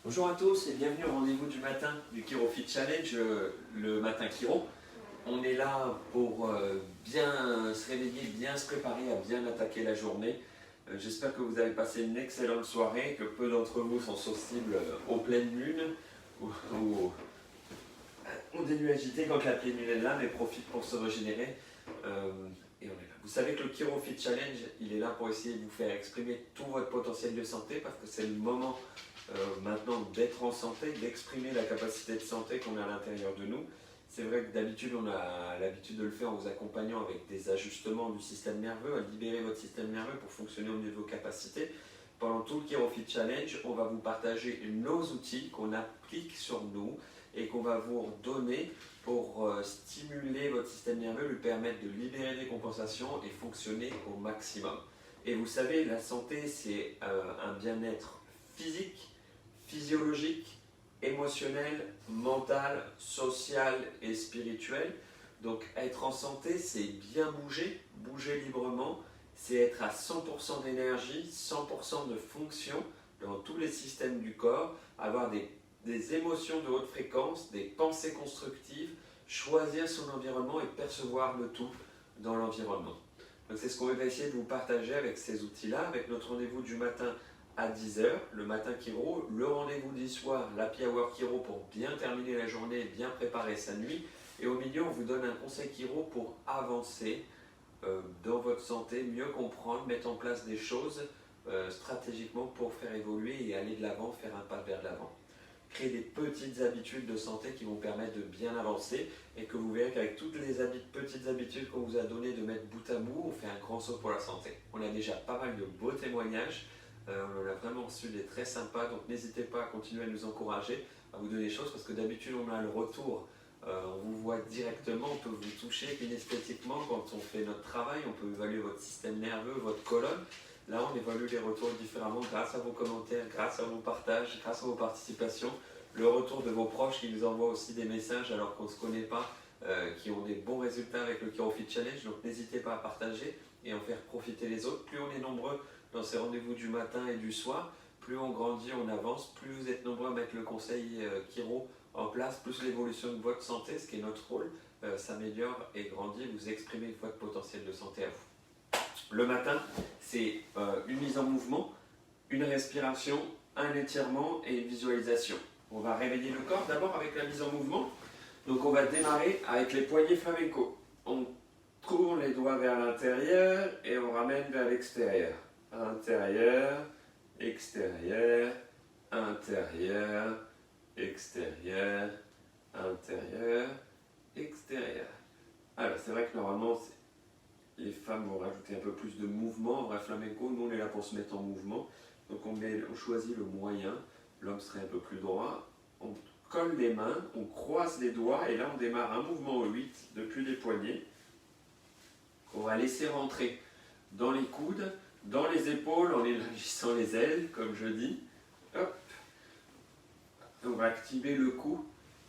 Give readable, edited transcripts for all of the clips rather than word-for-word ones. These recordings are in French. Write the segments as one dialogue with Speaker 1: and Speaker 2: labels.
Speaker 1: Bonjour à tous et bienvenue au rendez-vous du matin du Chiro Fit Challenge, le matin Chiro. On est là pour bien se réveiller, bien se préparer à bien attaquer la journée. J'espère que vous avez passé une excellente soirée, que peu d'entre vous sont sensibles aux pleines lunes ou des nuits agitées quand la pleine lune est là, mais profitent pour se régénérer. Et on est là. Vous savez que le Chiro Fit Challenge, il est là pour essayer de vous faire exprimer tout votre potentiel de santé parce que c'est le moment maintenant d'être en santé, d'exprimer la capacité de santé qu'on a à l'intérieur de nous. C'est vrai que d'habitude on a l'habitude de le faire en vous accompagnant avec des ajustements du système nerveux, à libérer votre système nerveux pour fonctionner au mieux de vos capacités. Pendant tout le Chiro Fit Challenge, on va vous partager nos outils qu'on applique sur nous et qu'on va vous donner pour stimuler votre système nerveux, lui permettre de libérer des compensations et fonctionner au maximum. Et vous savez, la santé, c'est un bien-être physique, physiologique, émotionnel, mental, social et spirituel. Donc être en santé, c'est bien bouger, bouger librement, c'est être à 100% d'énergie, 100% de fonction dans tous les systèmes du corps, avoir des émotions de haute fréquence, des pensées constructives, choisir son environnement et percevoir le tout dans l'environnement. Donc c'est ce qu'on va essayer de vous partager avec ces outils-là, avec notre rendez-vous du matin à 10 h, le matin Chiro, le rendez-vous du soir, l'Happy Hour Chiro pour bien terminer la journée, bien préparer sa nuit. Et au milieu, on vous donne un conseil Chiro pour avancer dans votre santé, mieux comprendre, mettre en place des choses stratégiquement pour faire évoluer et aller de l'avant, faire un pas vers l'avant. Créer des petites habitudes de santé qui vont permettre de bien avancer et que vous verrez qu'avec toutes les petites habitudes qu'on vous a données de mettre bout à bout, on fait un grand saut pour la santé. On a déjà pas mal de beaux témoignages, on a vraiment reçu des très sympas, donc n'hésitez pas à continuer à nous encourager, à vous donner des choses parce que d'habitude on a le retour, on vous voit directement, on peut vous toucher kinesthétiquement quand on fait notre travail, on peut évaluer votre système nerveux, votre colonne. Là, on évalue les retours différemment grâce à vos commentaires, grâce à vos partages, grâce à vos participations. Le retour de vos proches qui nous envoient aussi des messages alors qu'on ne se connaît pas, qui ont des bons résultats avec le Chiro Fit Challenge. Donc n'hésitez pas à partager et en faire profiter les autres. Plus on est nombreux dans ces rendez-vous du matin et du soir, plus on grandit, on avance, plus vous êtes nombreux à mettre le conseil Chiro en place, plus l'évolution de votre santé, ce qui est notre rôle, s'améliore et grandit. Vous exprimez votre potentiel de santé à vous. Le matin, c'est une mise en mouvement, une respiration, un étirement et une visualisation. On va réveiller le corps d'abord avec la mise en mouvement. Donc on va démarrer avec les poignets flamenco. On tourne les doigts vers l'intérieur et on ramène vers l'extérieur. Intérieur, extérieur, intérieur, extérieur, intérieur, extérieur. Alors c'est vrai que normalement les femmes vont rajouter un peu plus de mouvement. En vrai, flamenco, nous on est là pour se mettre en mouvement. Donc on choisit le moyen. L'homme serait un peu plus droit. On colle les mains, on croise les doigts et là on démarre un mouvement au 8 depuis les poignets. On va laisser rentrer dans les coudes, dans les épaules en élargissant les ailes, comme je dis. Hop. On va activer le cou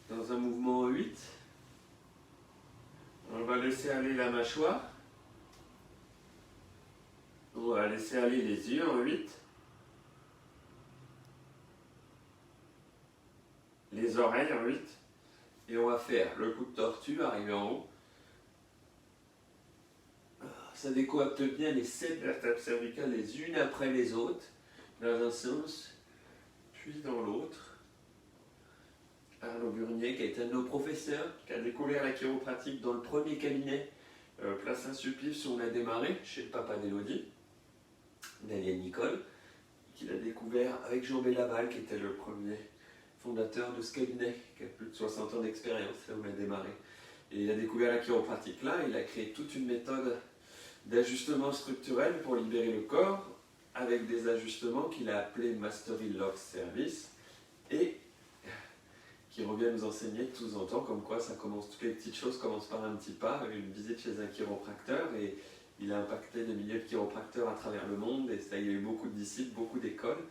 Speaker 1: dans un mouvement au 8. On va laisser aller la mâchoire. On va laisser aller les yeux en 8. Les oreilles en 8. Et on va faire le coup de tortue, arriver en haut. Ça décoacte bien les 7 vertèbres cervicales les unes après les autres, dans un sens, puis dans l'autre. Arnaud Burnier, qui a été un de nos professeurs, qui a découvert la chiropratique dans le premier cabinet, Place Saint-Sulpice, où on a démarré, chez le papa d'Élodie, Daniel Nicole, qu'il a découvert avec Jean Bellaval, qui était le premier fondateur de ce cabinet, qui a plus de 60 ans d'expérience, là où on a démarré. Et il a découvert la chiropratique là, il a créé toute une méthode d'ajustement structurel pour libérer le corps, avec des ajustements qu'il a appelés Mastery Lock Service, et qui revient nous enseigner de temps en temps, comme quoi ça commence, toutes les petites choses commencent par un petit pas, une visite chez un chiropracteur, et il a impacté des milliers de chiropracteurs à travers le monde, et ça, il y a eu beaucoup de disciples, beaucoup d'écoles,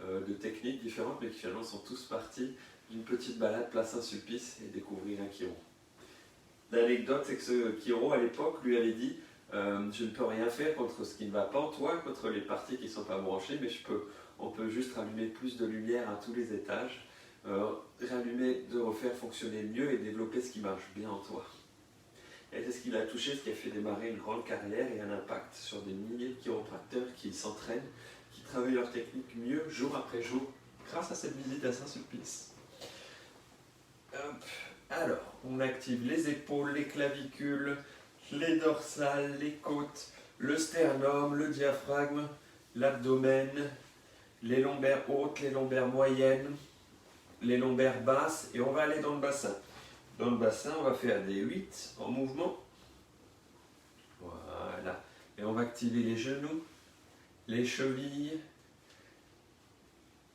Speaker 1: de techniques différentes, mais qui finalement sont tous partis d'une petite balade Place Saint-Sulpice et découvrir un chiro. L'anecdote, c'est que ce chiro, à l'époque, lui avait dit je ne peux rien faire contre ce qui ne va pas en toi, contre les parties qui ne sont pas branchées, mais je peux On peut juste rallumer plus de lumière à tous les étages, rallumer, de refaire fonctionner mieux et développer ce qui marche bien en toi. Et c'est ce qui l'a touché, ce qui a fait démarrer une grande carrière et un impact sur des milliers de chiropracteurs qui s'entraînent, qui travaillent leur technique mieux jour après jour grâce à cette visite à Saint-Sulpice. Alors, on active les épaules, les clavicules, les dorsales, les côtes, le sternum, le diaphragme, l'abdomen, les lombaires hautes, les lombaires moyennes, les lombaires basses, et on va aller dans le bassin. Dans le bassin, on va faire des 8 en mouvement. Voilà. Et on va activer les genoux, les chevilles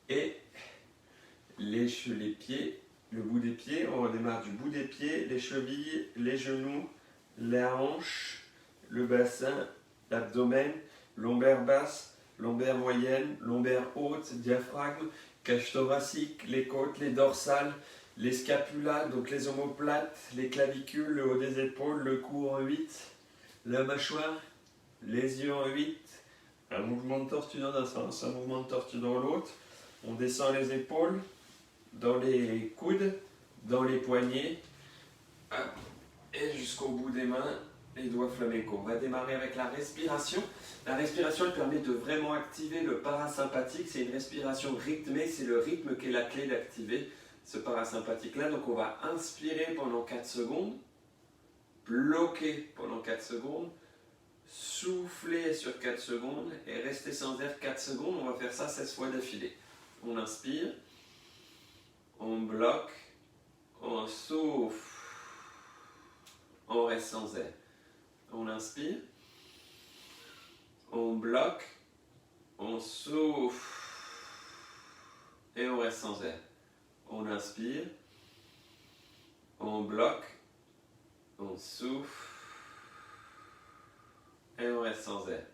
Speaker 1: et les pieds, le bout des pieds. On redémarre du bout des pieds, les chevilles, les genoux, la hanche, le bassin, l'abdomen, lombaire basse, lombaire moyenne, lombaire haute, diaphragme, cage thoracique, les côtes, les dorsales, les scapulas, donc les omoplates, les clavicules, le haut des épaules, le cou en 8, la mâchoire, les yeux en 8, un mouvement de tortue dans un sens, un mouvement de tortue dans l'autre. On descend les épaules, dans les coudes, dans les poignets, et jusqu'au bout des mains, les doigts flamenco. On va démarrer avec la respiration. La respiration, elle permet de vraiment activer le parasympathique. C'est une respiration rythmée, c'est le rythme qui est la clé d'activer ce parasympathique-là. Donc on va inspirer pendant 4 secondes, bloquer pendant 4 secondes, souffler sur 4 secondes et rester sans air 4 secondes. On va faire ça 16 fois d'affilée. On inspire, on bloque, on souffle, on reste sans air. On inspire, on bloque, on souffle et on reste sans air. On inspire, on bloque, on souffle et on reste sans air.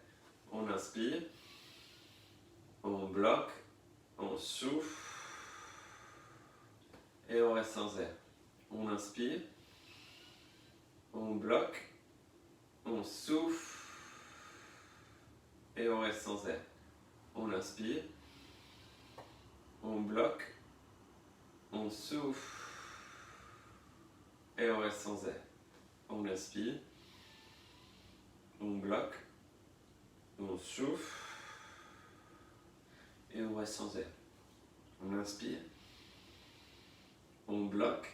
Speaker 1: On inspire, on bloque, on souffle et on reste sans air. On inspire, on bloque, on souffle et on reste sans air. On inspire, on bloque, on souffle et on reste sans air. On inspire, on bloque, on souffle et on reste sans air. On inspire, on bloque,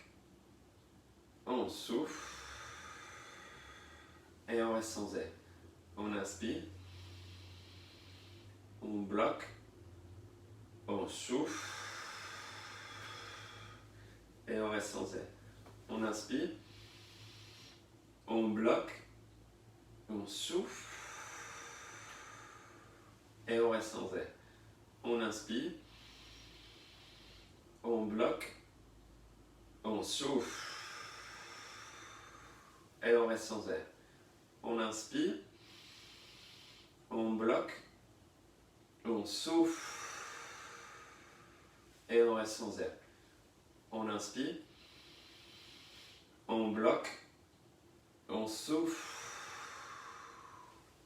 Speaker 1: on souffle et on reste sans air. On inspire, on bloque, on souffle et on reste sans air. On inspire, on bloque, on souffle et on reste sans air. On inspire, on bloque, on souffle et on reste sans air. On inspire, on bloque, on souffle et on reste sans air. On inspire, on bloque, on souffle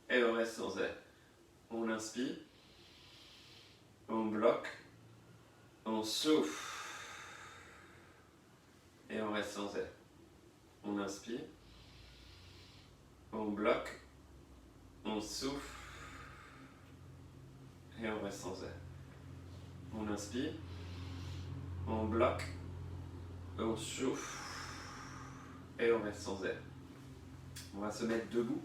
Speaker 1: et on reste sans air. On inspire, on bloque, on souffle et on reste sans air. On inspire, on bloque, on souffle et on reste sans air. On inspire, on bloque, on souffle et on reste sans air. On va se mettre debout.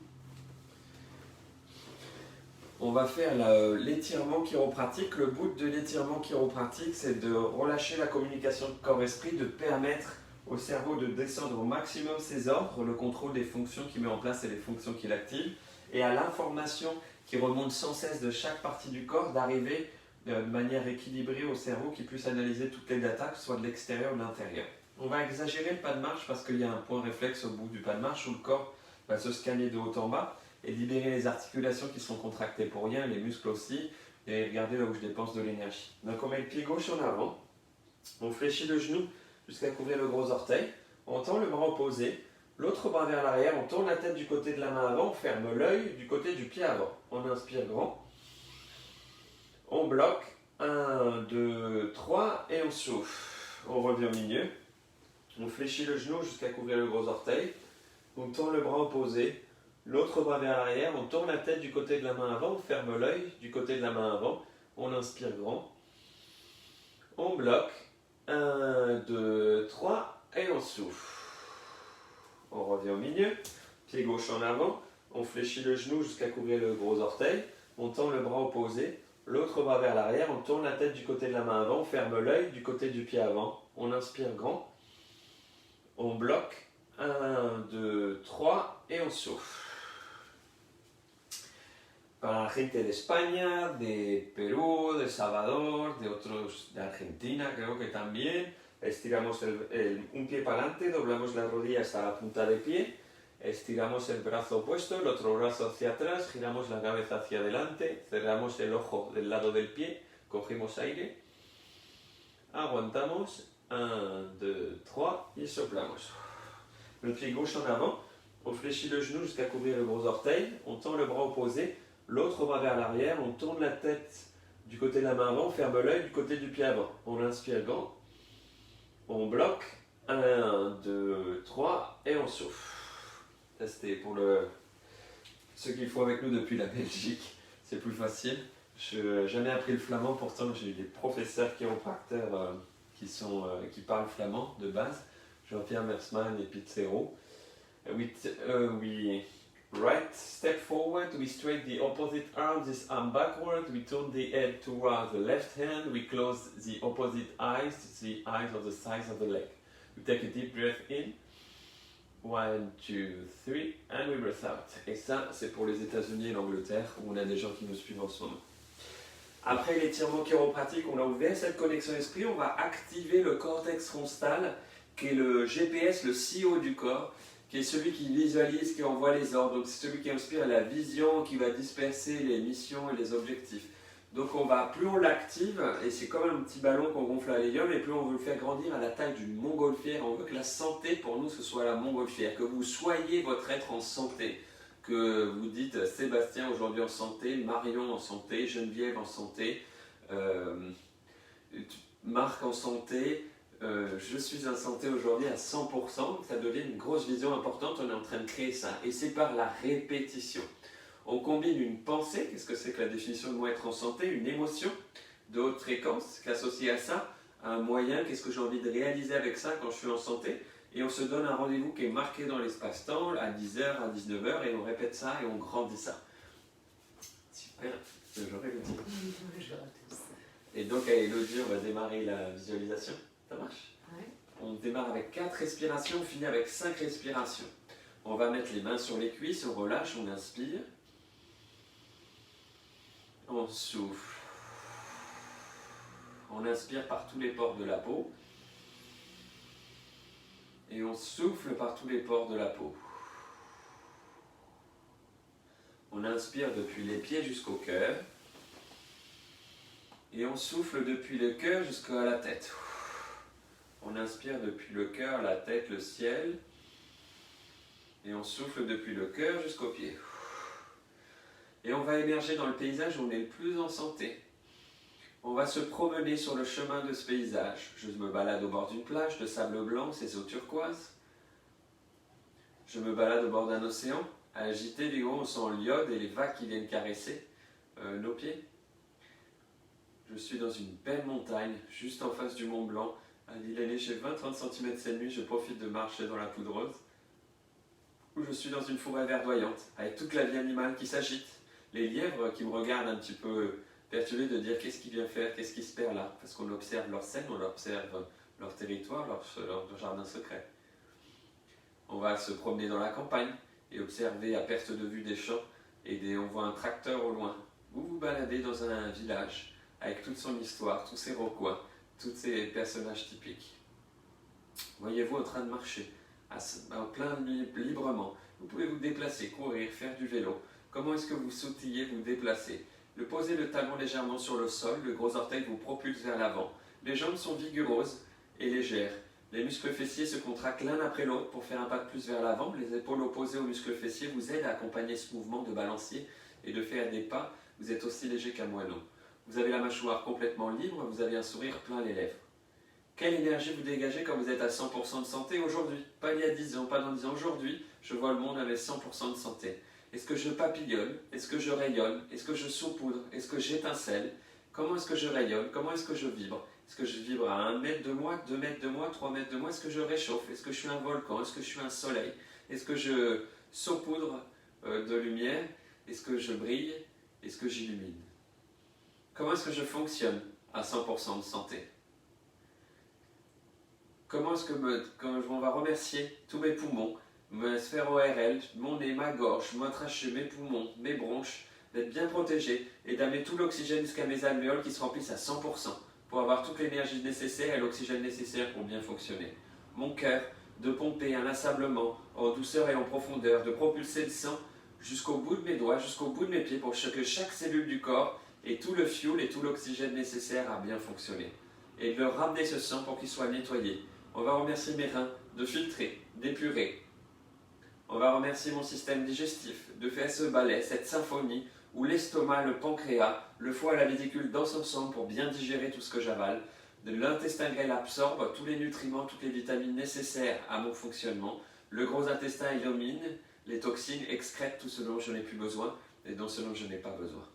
Speaker 1: On va faire l'étirement chiropratique. Le but de l'étirement chiropratique, c'est de relâcher la communication corps-esprit, de permettre au cerveau de descendre au maximum ses ordres, le contrôle des fonctions qu'il met en place et les fonctions qu'il active, et à l'information qui remonte sans cesse de chaque partie du corps, d'arriver de manière équilibrée au cerveau qui puisse analyser toutes les datas, que ce soit de l'extérieur ou de l'intérieur. On va exagérer le pas de marche parce qu'il y a un point réflexe au bout du pas de marche où le corps va se scanner de haut en bas et libérer les articulations qui sont contractées pour rien, les muscles aussi, et regarder là où je dépense de l'énergie. Donc on met le pied gauche en avant, on fléchit le genou jusqu'à couvrir le gros orteil, on tend le bras opposé, l'autre bras vers l'arrière, on tourne la tête du côté de la main avant, on ferme l'œil du côté du pied avant. On inspire grand, on bloque, 1, 2, 3 et on souffle. On revient au milieu. On fléchit le genou jusqu'à couvrir le gros orteil. On tourne le bras opposé. L'autre bras vers l'arrière. On tourne la tête du côté de la main avant. On ferme l'œil du côté de la main avant. On inspire grand. On bloque. 1, 2, 3 et on souffle. On revient au milieu. Pied gauche en avant. On fléchit le genou jusqu'à couvrir le gros orteil. On tend le bras opposé. L'autre bras vers l'arrière. On tourne la tête du côté de la main avant. On ferme l'œil du côté du pied avant. On inspire grand. On bloque. 1, 2, 3 et on souffle. Para la gente de España, de Perú, de Salvador, de Argentina, creo que también. Estiramos un pie para adelante, doblamos la rodilla hasta la punta del pie, estiramos el brazo opuesto, el otro brazo hacia atrás, giramos la cabeza hacia adelante, cerramos el ojo del lado del pie, cogemos aire, aguantamos, 1, 2, 3 y soplamos. Le pied gauche en avant, on fléchit le genou jusqu'à couvrir le gros orteil, on tend le bras opposé, l'autre bras vers l'arrière, on tourne la tête du côté de la main avant, on ferme l'œil du côté du pied avant. On inspire grand, on bloque, 1, 2, 3 et on souffle. Ça c'était pour ceux qui font avec nous depuis la Belgique, c'est plus facile. Je n'ai jamais appris le flamand, pourtant j'ai eu des professeurs chiropracteurs qui parlent flamand de base, Jean-Pierre Mersman et Pizzero. We right step forward, we straight the opposite arm, this arm backward, we turn the head towards the left hand, we close the opposite eyes, the eyes of the sides of the leg. We take a deep breath in, 1, 2, 3, and we breath out. Et ça, c'est pour les États-Unis et l'Angleterre, où on a des gens qui nous suivent en ce moment. Après l'étirement chiropratique, on a ouvert cette connexion esprit, on va activer le cortex frontal, qui est le GPS, le CEO du corps, qui est celui qui visualise, qui envoie les ordres. Donc c'est celui qui inspire la vision, qui va disperser les missions et les objectifs. Donc plus on l'active, et c'est comme un petit ballon qu'on gonfle à l'hélium, et plus on veut le faire grandir à la taille d'une montgolfière. On veut que la santé pour nous ce soit la montgolfière, que vous soyez votre être en santé, que vous dites Sébastien aujourd'hui en santé, Marion en santé, Geneviève en santé, Marc en santé. Je suis en santé aujourd'hui à 100%, ça devient une grosse vision importante, on est en train de créer ça, et c'est par la répétition. On combine une pensée, qu'est-ce que c'est que la définition de moi être en santé, une émotion de haute fréquence, qu'associé à ça, un moyen, qu'est-ce que j'ai envie de réaliser avec ça quand je suis en santé, et on se donne un rendez-vous qui est marqué dans l'espace-temps, à 10h, à 19h, et on répète ça et on grandit ça. Super, j'aurais le dire. Et donc à Elodie, on va démarrer la visualisation. Ça marche? Ouais. On démarre avec 4 respirations, on finit avec 5 respirations. On va mettre les mains sur les cuisses, on relâche, on inspire. On souffle. On inspire par tous les pores de la peau. Et on souffle par tous les pores de la peau. On inspire depuis les pieds jusqu'au cœur. Et on souffle depuis le cœur jusqu'à la tête. On inspire depuis le cœur, la tête, le ciel. Et on souffle depuis le cœur jusqu'aux pieds. Et on va émerger dans le paysage où on est le plus en santé. On va se promener sur le chemin de ce paysage. Je me balade au bord d'une plage de sable blanc, ses eaux turquoises. Je me balade au bord d'un océan, agité du haut, on sent l'iode et les vagues qui viennent caresser nos pieds. Je suis dans une belle montagne, juste en face du Mont Blanc. À l'île Enneche, 20-30 cm cette nuit, je profite de marcher dans la poudreuse. Où je suis dans une forêt verdoyante, avec toute la vie animale qui s'agite. Les lièvres qui me regardent un petit peu perturbés de dire qu'est-ce qu'il vient faire, qu'est-ce qui se perd là. Parce qu'on observe leur scène, on observe leur territoire, leur jardin secret. On va se promener dans la campagne et observer à perte de vue des champs. Et on voit un tracteur au loin. Vous vous baladez dans un village avec toute son histoire, tous ses recoins, tous ces personnages typiques. Voyez-vous en train de marcher, en plein librement. Vous pouvez vous déplacer, courir, faire du vélo. Comment est-ce que vous sautillez, vous déplacez? Posez le talon légèrement sur le sol, le gros orteil vous propulse vers l'avant. Les jambes sont vigoureuses et légères. Les muscles fessiers se contractent l'un après l'autre pour faire un pas de plus vers l'avant. Les épaules opposées aux muscles fessiers vous aident à accompagner ce mouvement de balancier et de faire des pas. Vous êtes aussi léger qu'un moineau. vous avez la mâchoire complètement libre, vous avez un sourire plein les lèvres. Quelle énergie vous dégagez quand vous êtes à 100% de santé aujourd'hui? Pas il y a 10 ans, pas dans 10 ans. Aujourd'hui, je vois le monde avec 100% de santé. Est-ce que je papillonne? Est-ce que je rayonne? Est-ce que je saupoudre? Est-ce que j'étincelle? Comment est-ce que je rayonne? Comment est-ce que je vibre? Est-ce que je vibre à 1 mètre de moi, 2 mètres de moi, 3 mètres de moi? Est-ce que je réchauffe? Est-ce que je suis un volcan? Est-ce que je suis un soleil? Est-ce que je saupoudre de lumière? Est-ce que je brille? Est-ce que j'illumine? Comment est-ce que je fonctionne à 100% de santé? Comment est-ce que quand on va remercier tous mes poumons, ma sphère ORL, mon nez, ma gorge, mon trachée, mes poumons, mes bronches, d'être bien protégés et d'amener tout l'oxygène jusqu'à mes alvéoles qui se remplissent à 100% pour avoir toute l'énergie nécessaire et l'oxygène nécessaire pour bien fonctionner. Mon cœur, de pomper inlassablement, en douceur et en profondeur, de propulser le sang jusqu'au bout de mes doigts, jusqu'au bout de mes pieds pour que chaque cellule du corps ait tout le fuel et tout l'oxygène nécessaire à bien fonctionner. Et de leur ramener ce sang pour qu'il soit nettoyé. On va remercier mes reins de filtrer, d'épurer. On va remercier mon système digestif de faire ce ballet, cette symphonie où l'estomac, le pancréas, le foie et la vésicule dansent ensemble pour bien digérer tout ce que j'avale. L'intestin grêle absorbe tous les nutriments, toutes les vitamines nécessaires à mon fonctionnement. Le gros intestin élimine les toxines, excrète tout ce dont je n'ai plus besoin et dont ce dont je n'ai pas besoin.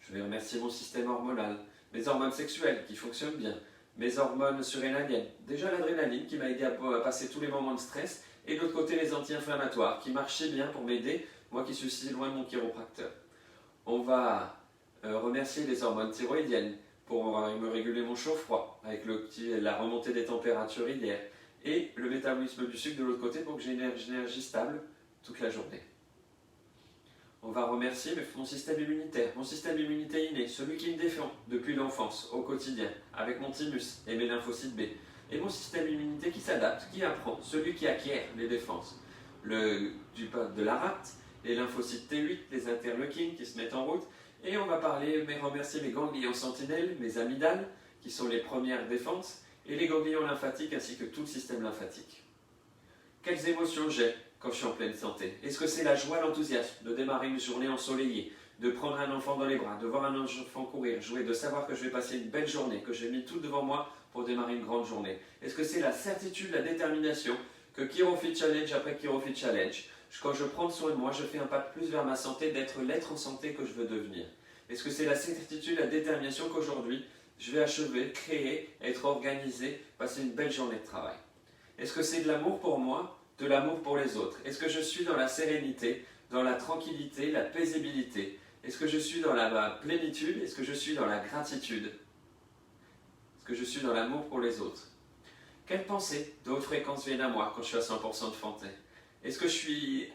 Speaker 1: Je vais remercier mon système hormonal, mes hormones sexuelles qui fonctionnent bien, mes hormones surrénaliennes, déjà l'adrénaline qui m'a aidé à passer tous les moments de stress, et de l'autre côté les anti-inflammatoires qui marchaient bien pour m'aider, moi qui suis si loin de mon chiropracteur. On va remercier les hormones thyroïdiennes pour me réguler mon chaud-froid, avec la remontée des températures hier, et le métabolisme du sucre de l'autre côté pour que j'ai une énergie stable toute la journée. On va remercier mon système immunitaire inné, celui qui me défend depuis l'enfance, au quotidien, avec mon thymus et mes lymphocytes B. Et mon système immunité qui s'adapte, qui apprend, celui qui acquiert les défenses. De la rate, les lymphocytes T8, les interleukines qui se mettent en route. Et on va remercier mes ganglions sentinelles, mes amygdales, qui sont les premières défenses, et les ganglions lymphatiques ainsi que tout le système lymphatique. Quelles émotions j'ai quand je suis en pleine santé? Est-ce que c'est la joie, l'enthousiasme de démarrer une journée ensoleillée, de prendre un enfant dans les bras, de voir un enfant courir, jouer, de savoir que je vais passer une belle journée, que j'ai mis tout devant moi pour démarrer une grande journée? Est-ce que c'est la certitude, la détermination que ChiroFit Challenge après ChiroFit Challenge, quand je prends soin de moi, je fais un pas de plus vers ma santé, d'être l'être en santé que je veux devenir? Est-ce que c'est la certitude, la détermination qu'aujourd'hui, je vais achever, créer, être organisé, passer une belle journée de travail? Est-ce que c'est de l'amour pour moi, de l'amour pour les autres? Est-ce que je suis dans la sérénité, dans la tranquillité, la paisibilité? Est-ce que je suis dans la plénitude? Est-ce que je suis dans la gratitude? Est-ce que je suis dans l'amour pour les autres? Quelles pensées de haute fréquence viennent à moi quand je suis à 100% de santé? Est-ce que je suis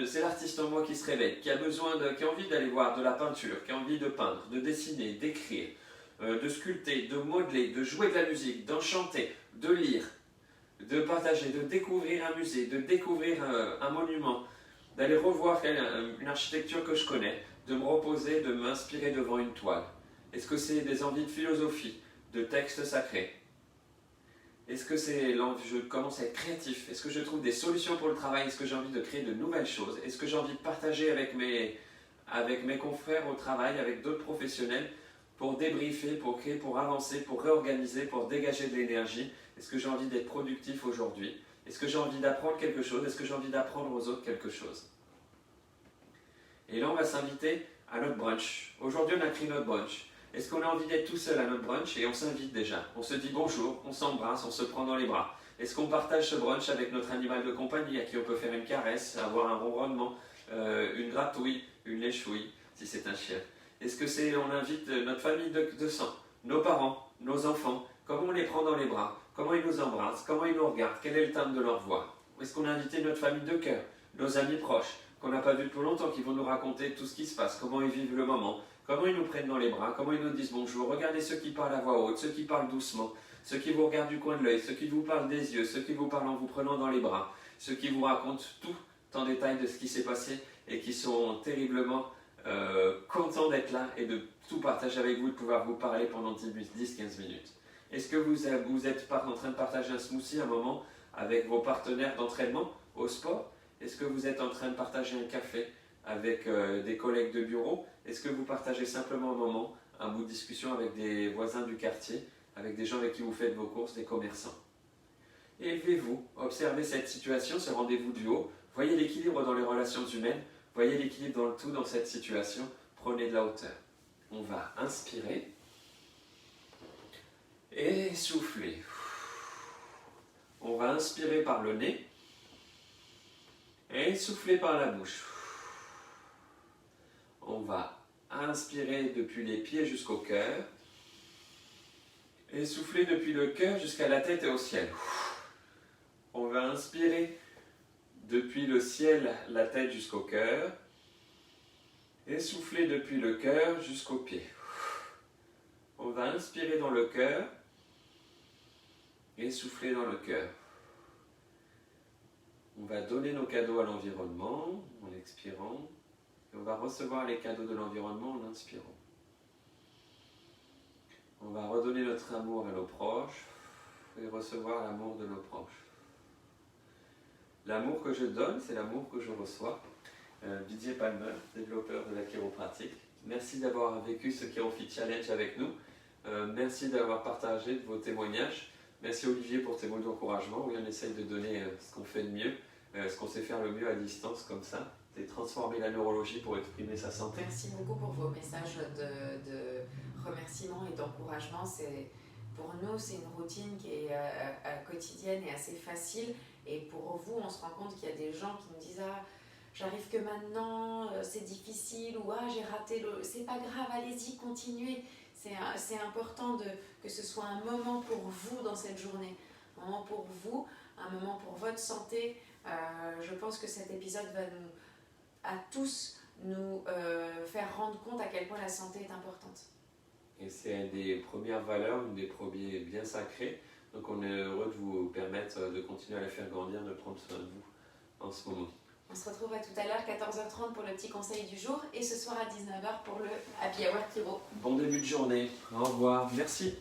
Speaker 1: c'est l'artiste en moi qui se réveille, qui a qui a envie d'aller voir de la peinture, qui a envie de peindre, de dessiner, d'écrire, de sculpter, de modeler, de jouer de la musique, d'en chanter, de lire, de partager, de découvrir un musée, de découvrir un monument, d'aller revoir une architecture que je connais, de me reposer, de m'inspirer devant une toile? Est-ce que c'est des envies de philosophie, de textes sacrés? Est-ce que je commence à être créatif? Est-ce que je trouve des solutions pour le travail? Est-ce que j'ai envie de créer de nouvelles choses? Est-ce que j'ai envie de partager avec mes confrères au travail, avec d'autres professionnels, pour débriefer, pour créer, pour avancer, pour réorganiser, pour dégager de l'énergie? Est-ce que j'ai envie d'être productif aujourd'hui? Est-ce que j'ai envie d'apprendre quelque chose? Est-ce que j'ai envie d'apprendre aux autres quelque chose? Et là, on va s'inviter à notre brunch. Aujourd'hui, on a pris notre brunch. Est-ce qu'on a envie d'être tout seul à notre brunch? Et on s'invite déjà. On se dit bonjour, on s'embrasse, on se prend dans les bras. Est-ce qu'on partage ce brunch avec notre animal de compagnie à qui on peut faire une caresse, avoir un ronronnement, une gratouille, une léchouille, si c'est un chien? Est-ce que on invite notre famille de sang, nos parents, nos enfants? Comment on les prend dans les bras? Comment ils nous embrassent? Comment ils nous regardent? Quel est le timbre de leur voix? Est-ce qu'on a invité notre famille de cœur, nos amis proches, qu'on n'a pas vus depuis longtemps, qui vont nous raconter tout ce qui se passe, comment ils vivent le moment, comment ils nous prennent dans les bras, comment ils nous disent bonjour? Regardez ceux qui parlent à voix haute, ceux qui parlent doucement, ceux qui vous regardent du coin de l'œil, ceux qui vous parlent des yeux, ceux qui vous parlent en vous prenant dans les bras, ceux qui vous racontent tout en détail de ce qui s'est passé et qui sont terriblement contents d'être là et de tout partager avec vous, de pouvoir vous parler pendant 10-15 minutes. Est-ce que vous êtes en train de partager un smoothie un moment avec vos partenaires d'entraînement au sport? Est-ce que vous êtes en train de partager un café avec des collègues de bureau? Est-ce que vous partagez simplement un moment, un bout de discussion avec des voisins du quartier, avec des gens avec qui vous faites vos courses, des commerçants? Élevez-vous, observez cette situation, ce rendez-vous du haut, voyez l'équilibre dans les relations humaines, voyez l'équilibre dans le tout dans cette situation, prenez de la hauteur. On va inspirer et souffler. On va inspirer par le nez et souffler par la bouche. On va inspirer depuis les pieds jusqu'au cœur et souffler depuis le cœur jusqu'à la tête et au ciel. On va inspirer depuis le ciel, la tête jusqu'au cœur et souffler depuis le cœur jusqu'aux pieds. On va inspirer dans le cœur et souffler dans le cœur. On va donner nos cadeaux à l'environnement en expirant et on va recevoir les cadeaux de l'environnement en inspirant. On va redonner notre amour à nos proches et recevoir l'amour de nos proches. L'amour que je donne, c'est l'amour que je reçois. Didier Palmer, développeur de la chiropratique. Merci d'avoir vécu ce ChiroFit Challenge avec nous. Merci d'avoir partagé vos témoignages. Merci Olivier pour tes mots d'encouragement. Oui, on essaye de donner ce qu'on fait de mieux, ce qu'on sait faire le mieux à distance comme ça. C'est transformer la neurologie pour exprimer sa santé.
Speaker 2: Merci beaucoup pour vos messages de remerciement et d'encouragement. Pour nous, c'est une routine qui est quotidienne et assez facile. Et pour vous, on se rend compte qu'il y a des gens qui nous disent « Ah, j'arrive que maintenant, c'est difficile » ou « Ah, j'ai raté le... » C'est pas grave, allez-y, continuez. C'est important que ce soit un moment pour vous dans cette journée. Un moment pour vous, un moment pour votre santé. Je pense que cet épisode va à tous nous faire rendre compte à quel point la santé est importante.
Speaker 1: Et c'est une des premières valeurs, une des premiers biens sacrés. Donc on est heureux de vous permettre de continuer à la faire grandir, de prendre soin de vous en ce moment.
Speaker 2: On se retrouve à tout à l'heure, 14h30 pour le petit conseil du jour et ce soir à 19h pour le Happy Hour Chiro.
Speaker 1: Bon début de journée, au revoir, merci.